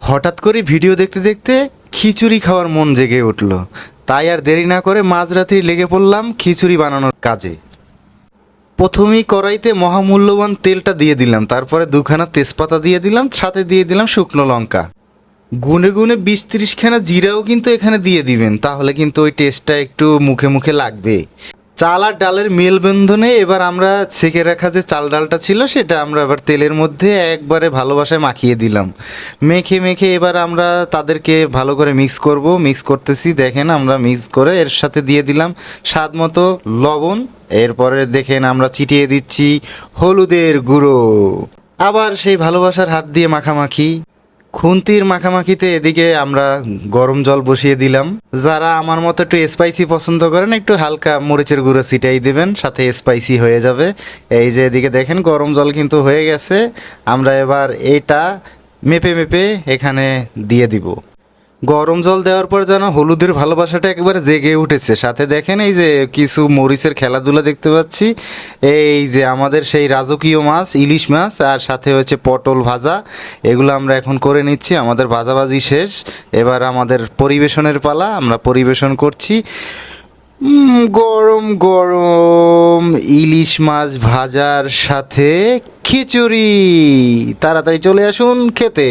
হঠাৎ করে ভিডিও দেখতে দেখতে খিচুড়ি খাওয়ার মন জেগে উঠল। তাই আর দেরি না করে মাঝরাতেই লেগে পড়লাম খিচুড়ি বানানোর কাজে। প্রথমেই কড়াইতে মহামূল্যবান তেলটা দিয়ে দিলাম, তারপরে দুখানা তেজপাতা দিয়ে দিলাম, সাথে দিয়ে দিলাম শুকনো লঙ্কা। গুনে গুনে 20-30 খানা জিরাও কিন্তু এখানে দিয়ে দিবেন, তাহলে কিন্তু ওই টেস্টটা একটু মুখে মুখে লাগবে। চাল আর ডালের মেলবন্ধনে এবার আমরা ছেঁকে রাখা যে চাল ডালটা ছিল সেটা আমরা এবার তেলের মধ্যে একবারে ভালোবাসায় মাখিয়ে দিলাম। মেখে মেখে এবার আমরা তাদেরকে ভালো করে মিক্স করতেছি। দেখেন আমরা মিক্স করে এর সাথে দিয়ে দিলাম স্বাদ মতো লবণ। এরপরে দেখেন আমরা চিটিয়ে দিচ্ছি হলুদের গুঁড়ো। আবার সেই ভালোবাসার হাত দিয়ে মাখামাখি, খুন্তির মাখামাখিতে এদিকে আমরা গরম জল বসিয়ে দিলাম। যারা আমার মতো একটু স্পাইসি পছন্দ করেন একটু হালকা মরিচের গুঁড়ো ছিটাই দিবেন, সাথে স্পাইসি হয়ে যাবে। এই যে এদিকে দেখেন গরম জল কিন্তু হয়ে গেছে। আমরা এবার এটা মেপে মেপে এখানে দিয়ে দিব। গরম জল দেওয়ার পর যেন হলুদের ভালোবাসাটা একবারে জেগে উঠেছে। সাথে দেখেন এই যে কিছু মরিচের খেলাধুলা দেখতে পাচ্ছি। এই যে আমাদের সেই রাজকীয় মাছ ইলিশ মাছ, আর সাথে হচ্ছে পটল ভাজা, এগুলো আমরা এখন করে নিচ্ছি। আমাদের ভাজাভাজি শেষ, এবার আমাদের পরিবেশনের পালা। আমরা পরিবেশন করছি গরম গরম ইলিশ মাছ ভাজার সাথে খিচুড়ি। তাড়াতাড়ি চলে আসুন খেতে।